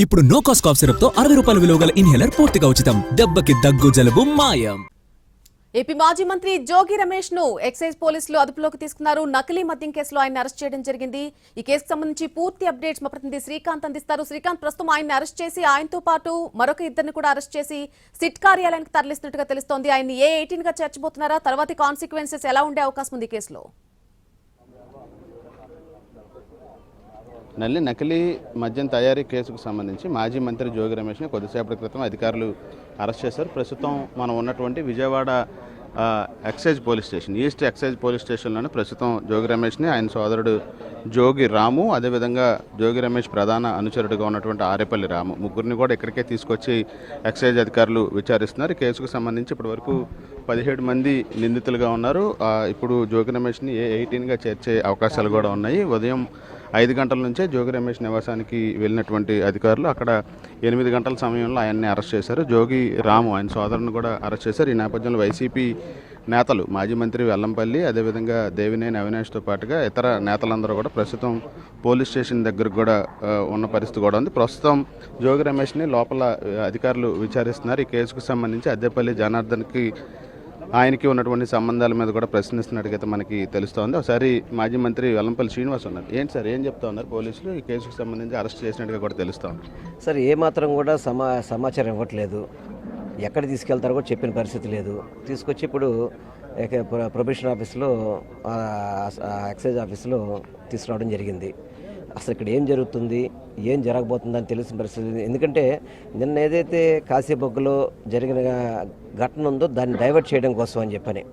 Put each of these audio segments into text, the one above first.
ఇప్పుడు no cost cough syrup తో 60 రూపాయల విలువ గల ఇన్హేలర్ పూర్తిగా ఉచితం. దెబ్బకి దగ్గు జలుబు మాయం. ఏపీ మాజీ మంత్రి జోగి రమేష్ ను ఎక్సైజ్ పోలీసులు అదుపులోకి తీసుకున్నారు. నకిలీ మద్యం కేసులో ఆయన అరెస్ట్ చేయడం జరిగింది. ఈ కేసుకు సంబంధించి పూర్తి అప్డేట్స్ మా ప్రతినిధి శ్రీకాంత్ అందిస్తారు. శ్రీకాంత్, ప్రస్తుతం ఆయన్ని అరెస్ట్ చేసి ఆయనతో పాటు మరొక ఇద్దరిని కూడా అరెస్ట్ చేసి సిట్ కార్యాలయానికి తరలిస్తున్నట్టుగా తెలుస్తోంది. ఆయన్ని ఏ18 గా చేర్చబోతున్నారా? తర్వాతి కాన్సిక్వెన్సెస్ ఎలా ఉండే అవకాశం ఉంది కేసులో? నకిలీ మద్యం తయారీ కేసుకు సంబంధించి మాజీ మంత్రి జోగి రమేష్ని కొద్దిసేపటి క్రితం అధికారులు అరెస్ట్ చేశారు. ప్రస్తుతం మనం ఉన్నటువంటి Vijayawada excise police station, east excise police స్టేషన్లోనే ప్రస్తుతం జోగి రమేష్ని, ఆయన సోదరుడు జోగి రాము, అదేవిధంగా జోగి రమేష్ ప్రధాన అనుచరుడుగా ఉన్నటువంటి ఆరేపల్లి రాము, ముగ్గురిని కూడా ఇక్కడికే తీసుకొచ్చి ఎక్సైజ్ అధికారులు విచారిస్తున్నారు. ఈ కేసుకు సంబంధించి ఇప్పటివరకు 17 మంది నిందితులుగా ఉన్నారు. ఇప్పుడు జోగి రమేష్ని ఏ18గా చేర్చే అవకాశాలు కూడా ఉన్నాయి. ఉదయం 5 గంటల నుంచే జోగి రమేష్ నివాసానికి వెళ్ళినటువంటి అధికారులు అక్కడ 8 గంటల సమయంలో ఆయన్ని అరెస్ట్ చేశారు. జోగి రాము, ఆయన సోదరుని కూడా అరెస్ట్ చేశారు. ఈ నేపథ్యంలో వైసీపీ నేతలు, మాజీ మంత్రి వెల్లంపల్లి, అదేవిధంగా దేవినేని అవినాష్తో పాటుగా ఇతర నేతలందరూ కూడా ప్రస్తుతం పోలీస్ స్టేషన్ దగ్గరకు కూడా ఉన్న పరిస్థితి కూడా ఉంది. ప్రస్తుతం జోగి రమేష్ని లోపల అధికారులు విచారిస్తున్నారు. ఈ కేసుకు సంబంధించి అద్దెపల్లి జనార్దన్కి ఆయనకి ఉన్నటువంటి సంబంధాల మీద కూడా ప్రశ్నిస్తున్నట్టుగా మనకి తెలుస్తోంది. ఒకసారి మాజీ మంత్రి వెల్లంపల్లి శ్రీనివాస్ ఉన్నారు. ఏంటి సార్, ఏం చెప్తా ఉన్నారు పోలీసులు? ఈ కేసుకు సంబంధించి అరెస్ట్ చేసినట్టుగా కూడా తెలుస్తోంది. సార్, ఏమాత్రం కూడా సమాచారం ఇవ్వట్లేదు. ఎక్కడ తీసుకెళ్తారో కూడా చెప్పిన పరిస్థితి లేదు. తీసుకొచ్చి ఇప్పుడు ప్రొబేషన్ ఆఫీస్లో, ఎక్సైజ్ ఆఫీస్లో తీసుకురావడం జరిగింది. అసలు ఇక్కడ ఏం జరుగుతుంది, ఏం జరగబోతుందని తెలిసిన పరిస్థితి. ఎందుకంటే నిన్న ఏదైతే కాశీబొగ్గలో జరిగిన ఘటన ఉందో దాన్ని డైవర్ట్ చేయడం కోసం అని చెప్పని,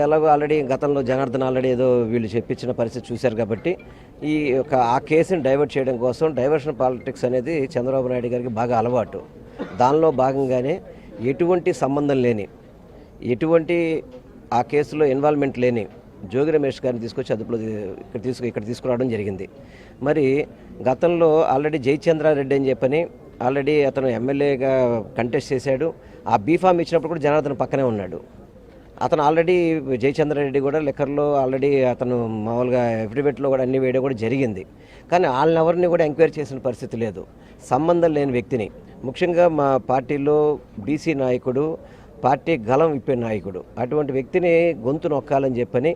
ఎలాగో ఆల్రెడీ గతంలో జనార్దన్ ఆల్రెడీ ఏదో వీళ్ళు చెప్పించిన పరిస్థితి చూశారు కాబట్టి ఆ కేసుని డైవర్ట్ చేయడం కోసం డైవర్షన్ పాలిటిక్స్ అనేది చంద్రబాబు నాయుడు గారికి బాగా అలవాటు. దానిలో భాగంగానే ఎటువంటి సంబంధం లేని, ఎటువంటి ఆ కేసులో ఇన్వాల్వ్మెంట్ లేని జోగి రమేష్ గారిని తీసుకొచ్చి అదుపులో ఇక్కడ తీసుకురావడం జరిగింది. మరి గతంలో ఆల్రెడీ జయచంద్రారెడ్డి అని చెప్పని ఆల్రెడీ అతను ఎమ్మెల్యేగా కంటెస్ట్ చేశాడు. ఆ బీఫామ్ ఇచ్చినప్పుడు కూడా జనార్దన్ పక్కనే ఉన్నాడు. అతను ఆల్రెడీ జయచంద్రారెడ్డి కూడా లెక్కర్లో ఆల్రెడీ అతను మామూలుగా ఎఫిడవిట్లో కూడా అన్ని వేయడం కూడా జరిగింది. కానీ వాళ్ళని ఎవరిని కూడా ఎంక్వైరీ చేసిన పరిస్థితి లేదు. సంబంధం లేని వ్యక్తిని, ముఖ్యంగా మా పార్టీలో బీసీ నాయకుడు, పార్టీ గలం విప్పే నాయకుడు, అటువంటి వ్యక్తిని గొంతు నొక్కాలని చెప్పని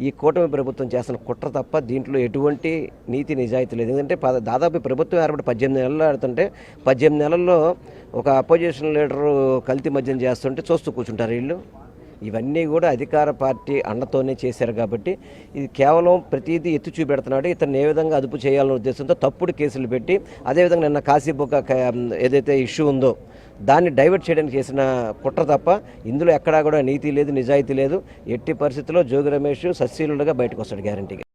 ఈ కూటమి ప్రభుత్వం చేస్తున్న కుట్ర తప్ప దీంట్లో ఎటువంటి నీతి నిజాయితీ లేదు. ఎందుకంటే దాదాపు ప్రభుత్వం ఏర్పడి 18 నెలలు ఆడుతుంటే 18 నెలల్లో ఒక అపోజిషన్ లీడరు కల్తీ మద్యం చేస్తుంటే చూస్తూ కూర్చుంటారు వీళ్ళు. ఇవన్నీ కూడా అధికార పార్టీ అండతోనే చేశారు కాబట్టి ఇది కేవలం ప్రతిదీ ఎత్తి చూపెడుతున్నాడు. ఇతను ఏ విధంగా అదుపు చేయాలనే ఉద్దేశంతో తప్పుడు కేసులు పెట్టి, అదేవిధంగా నిన్న కాశీబొగ్గ ఏదైతే ఇష్యూ ఉందో దాన్ని డైవర్ట్ చేయడానికి చేసిన కుట్ర తప్ప ఇందులో ఎక్కడా కూడా నీతి లేదు, నిజాయితీ లేదు. ఎట్టి పరిస్థితుల్లో జోగి రమేష్ సస్యలుగా బయటకు వస్తాడు గ్యారంటీగా.